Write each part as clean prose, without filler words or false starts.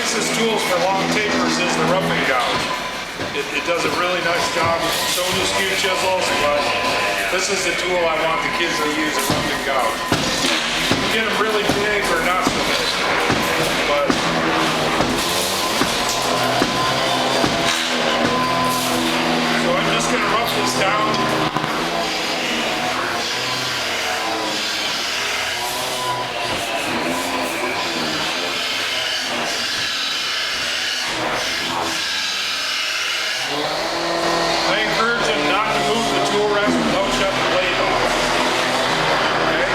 nicest tools for long tapers is the roughing gouge. It does a really nice job. So do skew chisels, but this is the tool I want the kids to use, a roughing gouge. You can get them really big or not so big, but so I'm just going to rough this down. I encourage them not to move the tool rest without shutting the blade off. Okay?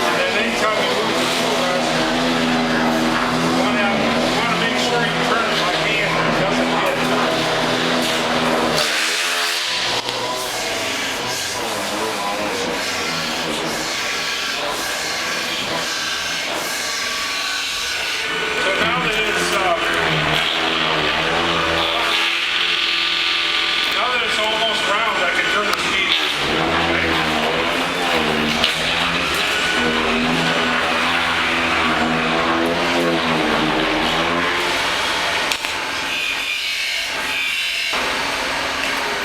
And then anytime you move the tool rest, you want to make sure you turn it by hand and it doesn't hit. So now that it's almost round, I can turn the speed. Okay?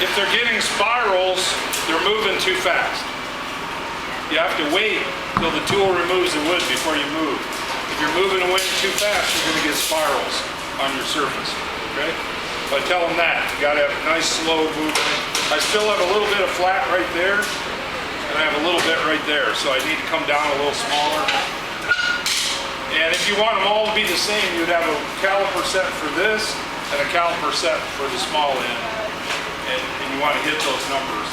If they're getting spirals, they're moving too fast. You have to wait till the tool removes the wood before you move. If you're moving the wood too fast, you're going to get spirals on your surface. Okay? I tell them that. You got to have a nice slow movement. I still have a little bit of flat right there, and I have a little bit right there, so I need to come down a little smaller. And if you want them all to be the same, you'd have a caliper set for this and a caliper set for the small end, and you want to hit those numbers.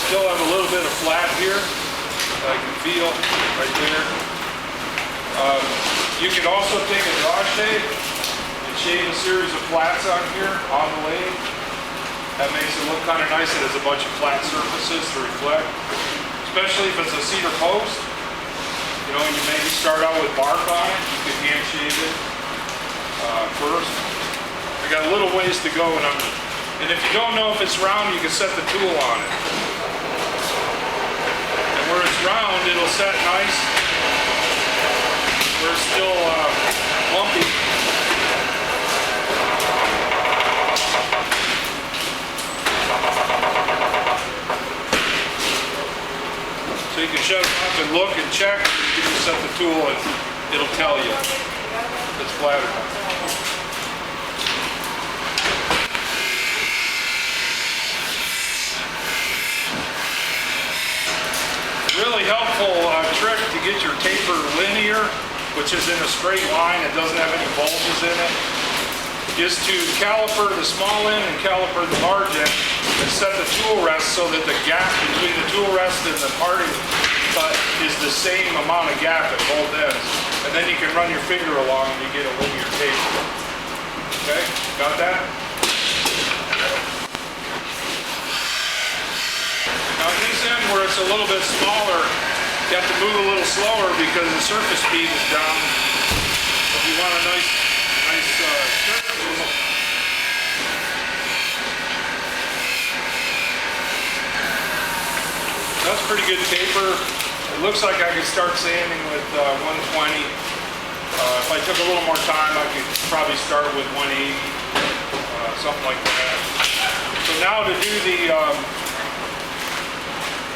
Still have a little bit of flat here that I can feel right there. You can also take a draw shave and shave a series of flats on here on the lathe. That makes it look kind of nice. It has a bunch of flat surfaces to reflect, especially if it's a cedar post. You know, you maybe start out with bark on it. You can hand shave it first. I got a little ways to go, and if you don't know if it's round, you can set the tool on it. And where it's round, it'll set nice. We're still lumpy. So you can shut it up and look and check. You can set the tool and it'll tell you it's flat or not. Really helpful trick to get your taper linear, which is in a straight line, it doesn't have any bulges in it, is to caliper the small end and caliper the large end and set the tool rest so that the gap between the tool rest and the parting cut is the same amount of gap at both ends. And then you can run your finger along and you get a linear taper. Okay, got that? Now this end where it's a little bit smaller, you have to move a little slower because the surface speed is down. So if you want a nice surface, that's pretty good taper. It looks like I could start sanding with 120. If I took a little more time, I could probably start with 180, something like that. So now to do the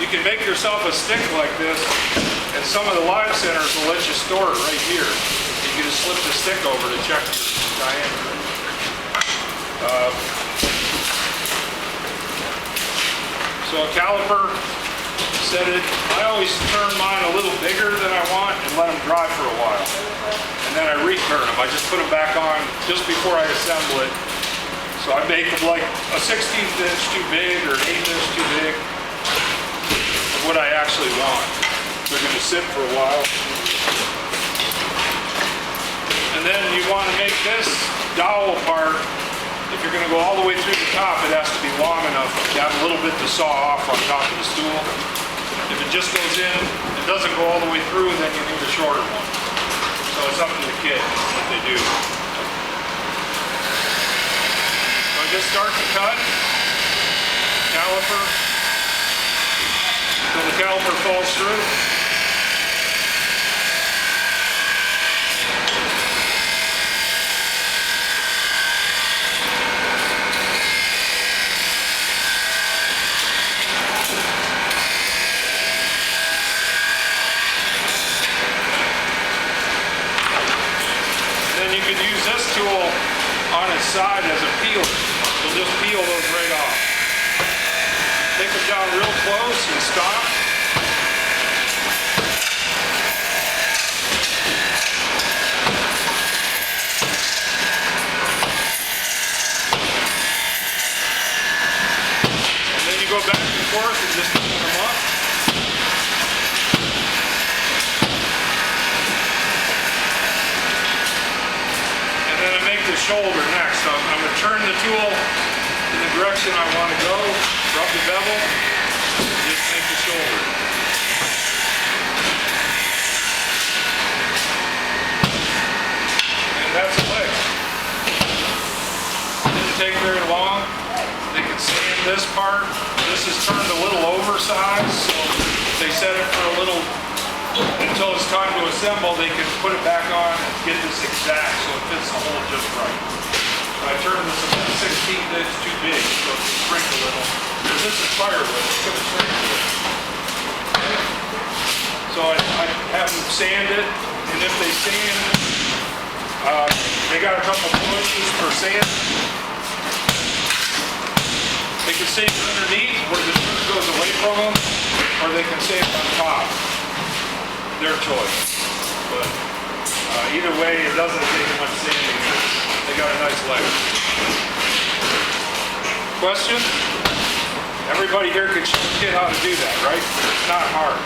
you can make yourself a stick like this, and some of the live centers will let you store it right here. You can just slip the stick over to check your diameter. So a caliper, set it. I always turn mine a little bigger than I want and let them dry for a while. And then I return them. I just put them back on just before I assemble it. So I make them like a 16th inch too big or an 1/8 inch too big. What I actually want. They're going to sit for a while. And then you want to make this dowel part, if you're going to go all the way through the top, it has to be long enough. You have a little bit to saw off on top of the stool. If it just goes in, it doesn't go all the way through, then you need a shorter one. So it's up to the kid what they do. So I just start to cut, caliper. So the caliper bumper falls through. Then you can use this tool on its side as a peeler. You'll just peel those right off. Take them down real close and stop. And then you go back and forth and just open them up. The shoulder next. I'm going to turn the tool in the direction I want to go, rub the bevel, and just make the shoulder. And that's the leg. Didn't take very long. They can sand this part. This is turned a little oversized, so they set it for a little until it's time to assemble. They can put it back on and get this exact so it fits the hole just right. I turned this about 16 inches too big, so it can shrink a little. Because this is firewood, it's going to shrink a little. Okay. So I have them sand it, and if they sand, they got a couple pushes for sand. They can sand underneath where the tooth goes away from them, or they can sand on top. Their choice, but either way, it doesn't take much sanding. They got a nice leg. Question? Everybody here can show a kid how to do that, right? It's not hard.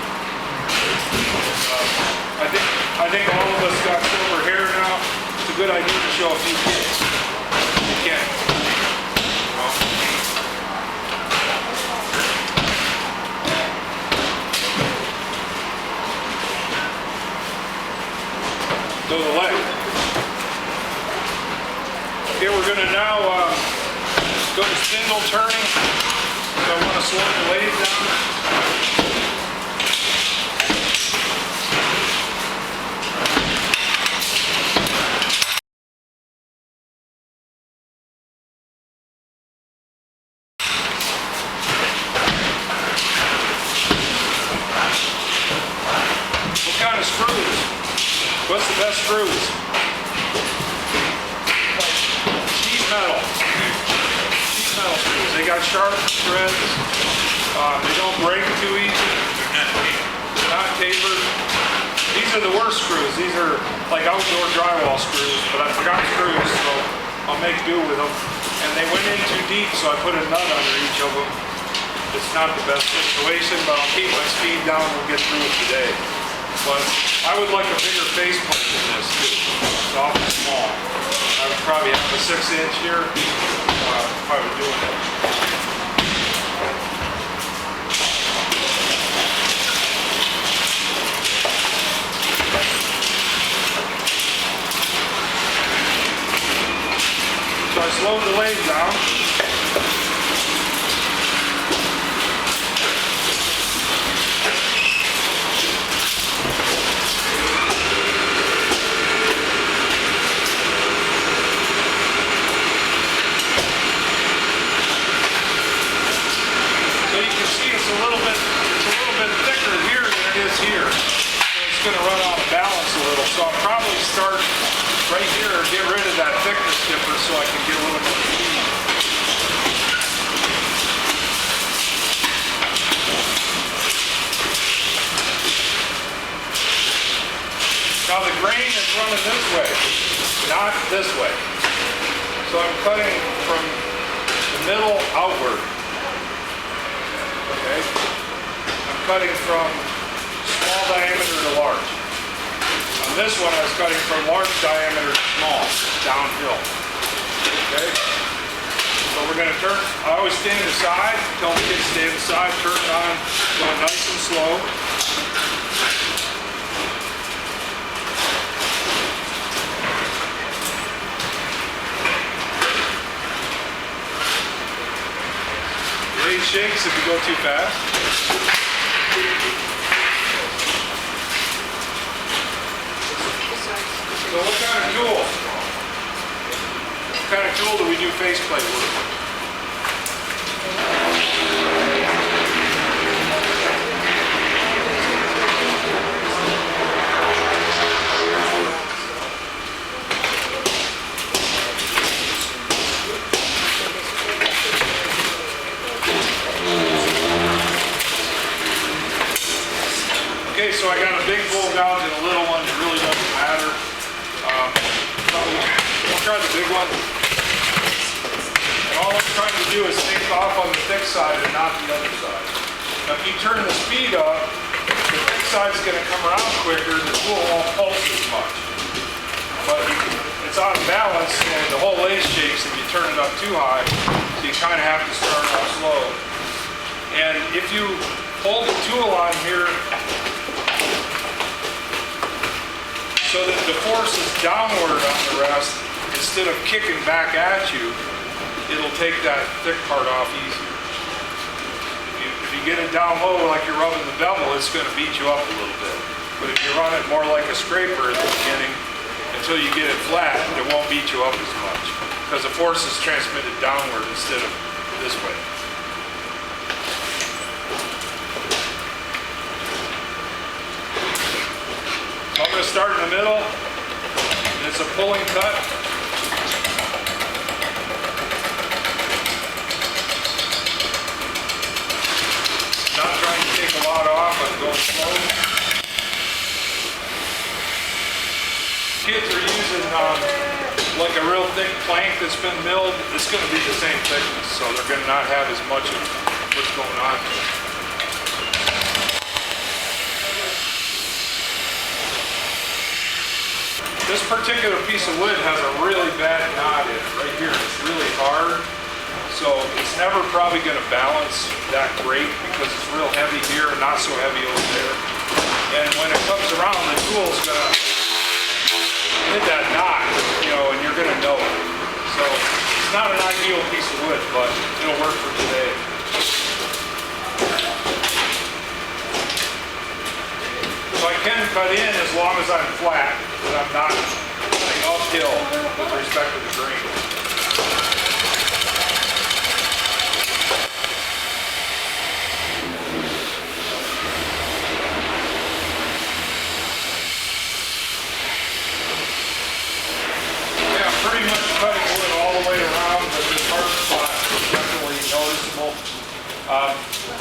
I think all of us got silver hair now. It's a good idea to show a few kids. You can. So the leg. Okay, we're going to now go to spindle turning. So I want to slow the lathe down. What kind of screws? What's the best screws? Sheet metal. Sheet metal screws. They got sharp threads. They don't break too easy. They're not tapered. These are the worst screws. These are like outdoor drywall screws, but I forgot screws, so I'll make do with them. And they went in too deep, so I put a nut under each of them. It's not the best situation, but I'll keep my speed down and we'll get through it today. But I would like a bigger faceplate than this too. It's awfully small. I would probably have a 6-inch here if I was doing it. So I slowed the lathe down. So I'll probably start right here and get rid of that thickness dipper so I can get a little more speed. Now the grain is running this way, not this way. So I'm cutting from the middle outward. Okay? I'm cutting from small diameter to large. On this one, I was cutting from large diameter to small, downhill. Okay? So we're going to turn, I always stand aside, tell the kids stay aside, turn it on, going nice and slow. The blade shakes if you go too fast. So what kind of tool? What kind of tool do we do faceplate with? Okay, so I got a big bull gouge and a little one. It really doesn't matter. We'll try the big one. And all I'm trying to do is take off on the thick side and not the other side. Now if you turn the speed up, the thick side is going to come around quicker and the tool won't pulse as much. But it's out of balance and the whole lathe shakes if you turn it up too high. So you kind of have to start off slow. And if you hold the tool on here so that the force is downward on the rest, instead of kicking back at you, it'll take that thick part off easy. If you get it down low like you're rubbing the bevel, it's going to beat you up a little bit. But if you run it more like a scraper at the beginning, until you get it flat, it won't beat you up as much. Because the force is transmitted downward instead of this way. I'm going to start in the middle, and it's a pulling cut. Not trying to take a lot off, I'm going slow. Kids are using like a real thick plank that's been milled. It's going to be the same thickness, so they're going to not have as much of what's going on here. This particular piece of wood has a really bad knot in it right here. It's really hard, so it's never probably going to balance that great because it's real heavy here and not so heavy over there. And when it comes around, the tool's going to hit that knot, you know, and you're going to know it. So it's not an ideal piece of wood, but it'll work for today. So I can cut in as long as I'm flat, but I'm not cutting uphill with respect to the grain. Yeah, I'm pretty much cutting wood all the way around, but this hard spot is definitely noticeable.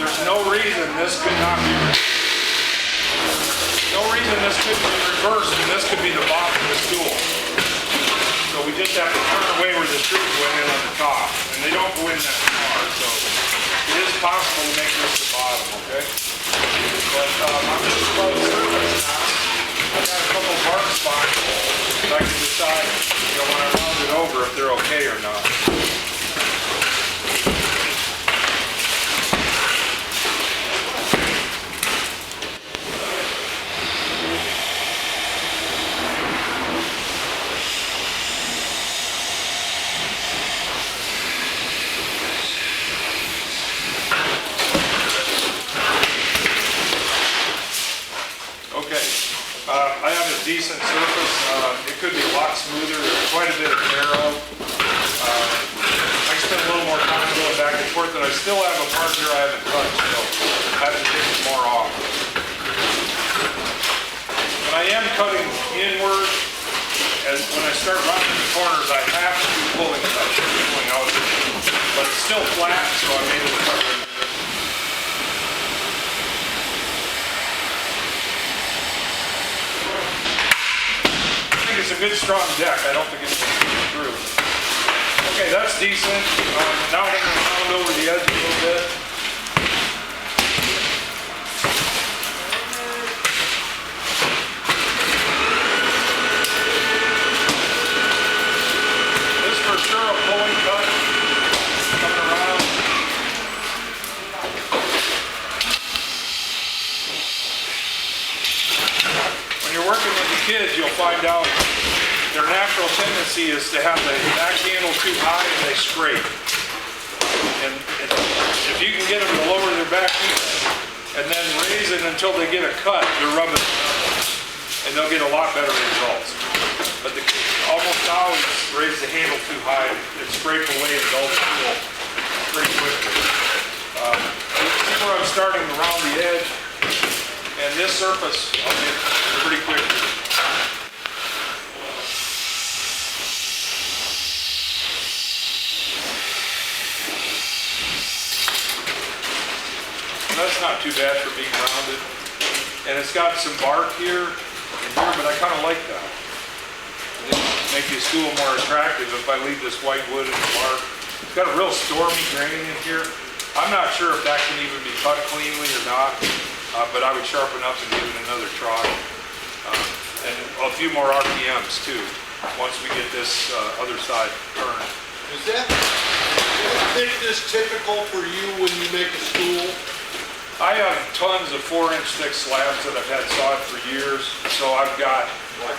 There's no reason this could not be reversed, and this could be the bottom of the stool. So we just have to turn away where the screws went in on the top, and they don't go in that far, so it is possible to make this the bottom, okay? But I'm just above the surface now. I've got a couple of bark spots that I can decide, you know, when I round it over if they're okay or not. I have a decent surface. It could be a lot smoother. There's quite a bit of narrow. I spent a little more time going back and forth, and I still have a part here I haven't touched, so I have to take some more off. When I am cutting inward, as when I start rounding the corners, I have to do pulling cuts, pulling out. But it's still flat, so I'm able to cut it. It's a good strong deck. I don't think it's going to get through. Okay, that's decent. Now I'm going to round over the edge a little bit. This is for sure a pulling cut. Coming around. When you're working with the kids, you'll find out their natural tendency is to have the back handle too high and they scrape. And if you can get them to lower their back and then raise it until they get a cut, they're rubbing it, and they'll get a lot better results. but almost always raise the handle too high and scrape away the dull tool pretty quickly. You see where I'm starting around the edge, and this surface I'll get pretty quickly. That's not too bad for being rounded. And it's got some bark here and here, but I kind of like that. It'll make the stool more attractive if I leave this white wood in the bark. It's got a real stormy grain in here. I'm not sure if that can even be cut cleanly or not, but I would sharpen up and give it another try. And a few more RPMs too, once we get this other side turned. Is that thickness typical for you when you make a stool? I have tons of 4-inch thick slabs that I've had sawed for years, so I've got, I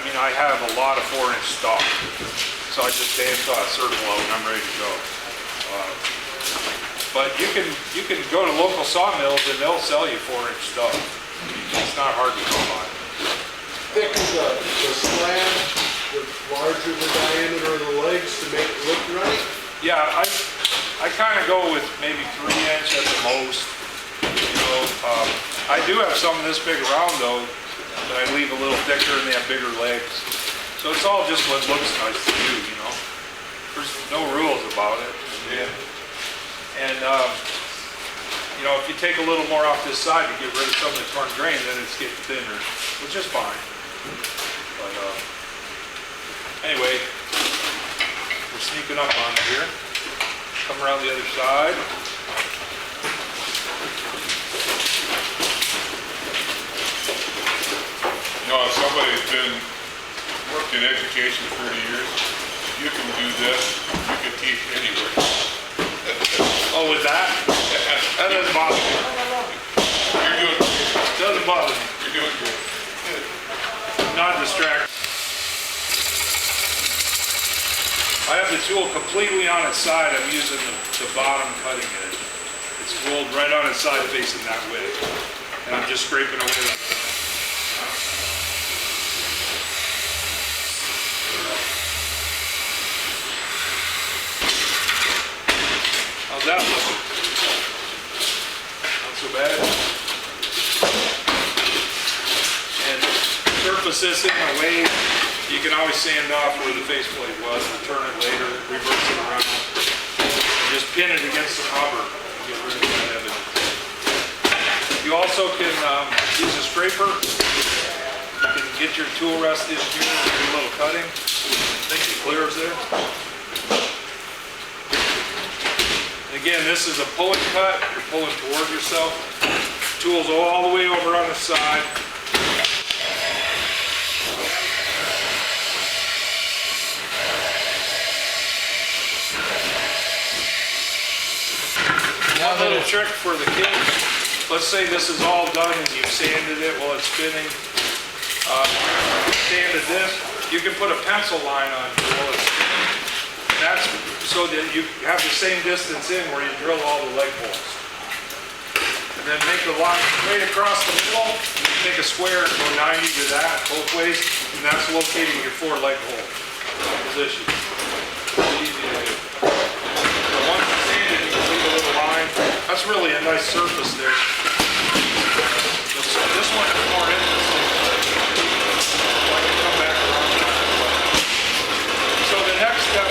mean, I have a lot of 4-inch stock. So I just bandsaw a circle out and I'm ready to go. But you can go to local sawmills and they'll sell you 4-inch stuff. It's not hard to come by. Thick is the slab, the larger the diameter of the legs to make it look right? Yeah, I kind of go with maybe 3-inch at the most. You know, I do have some this big around though that I leave a little thicker and they have bigger legs. So it's all just what looks nice to do, you know. There's no rules about it. Yeah. And you know, if you take a little more off this side to get rid of some of the torn grain, then it's getting thinner, which is fine. But anyway, we're sneaking up on it here. Come around the other side. You know, if somebody's been working in education 30 years, you can do this, you can teach anywhere. Oh, with that? That doesn't bother me. You're doing great. Doesn't bother me. You're doing great. Not distracted. I have the tool completely on its side. I'm using the bottom cutting edge. It's rolled right on its side facing that way. And I'm just scraping away that. How's that looking? Not so bad. And surface this in a way. You can always sand off where the faceplate was, return it later, reverse it around, and just pin it against the rubber and get rid of that evidence. You also can use a scraper. You can get your tool rest in here and do a little cutting. I think it clears there. And again, this is a pulling cut. You're pulling toward yourself. Tool's all the way over on the side. One little trick for the kids, let's say this is all done and you've sanded it while it's spinning. Sanded this, you can put a pencil line on while it's spinning. That's so that you have the same distance in where you drill all the leg holes. And then make a line right across the middle, make a square and go 90 to that both ways, and that's locating your 4 leg hole position. Easy to do. So once it's sanded, you can leave a little line. That's really a nice surface there. This one is more interesting. So I can come back around that. So the next step.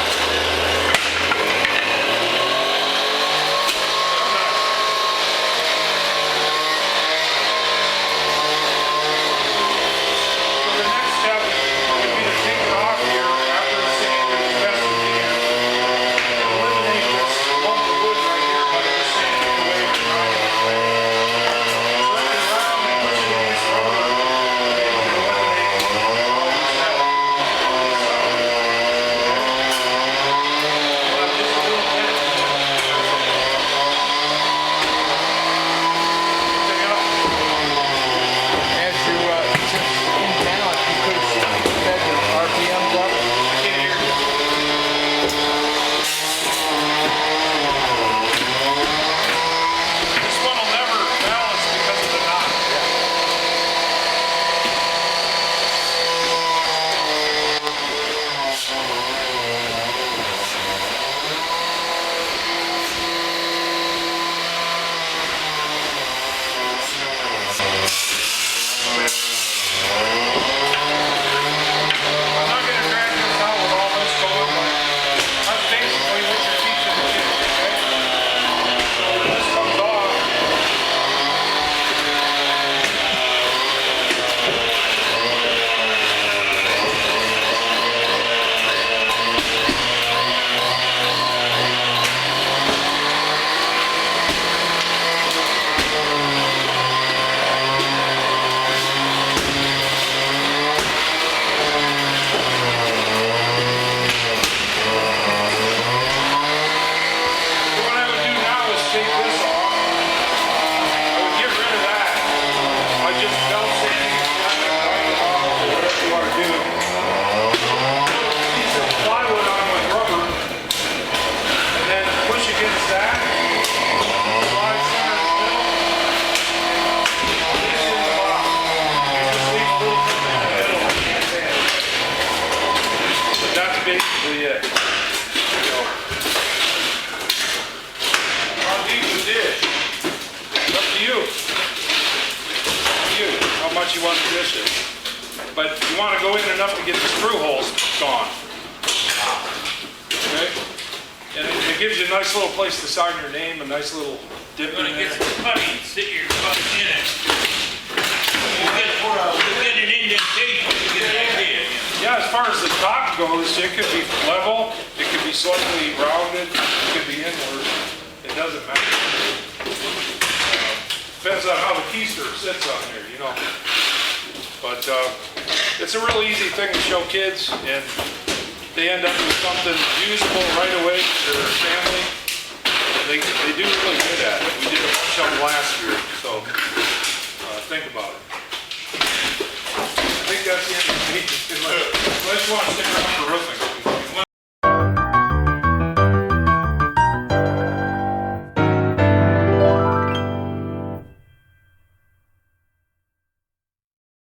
dish. It's up to you. Up to you, how much you want to dish it. But you want to go in enough to get the screw holes gone. Okay? And it gives you a nice little place to sign your name, a nice little dip You're in gonna there. get some putty and sit your butt in it. You'll get an indentation, you get an idea. Yeah, as far as the top goes, it could be level, it could be slightly rounded, it could be inward. It doesn't matter. Depends on how the keister sits on there, you know. But it's a real easy thing to show kids, and they end up with something usable right away for their family. They do really good at it. We did a bunch of them last year, so think about it. I think that's the end of the meeting, unless you want to stick around for roofing.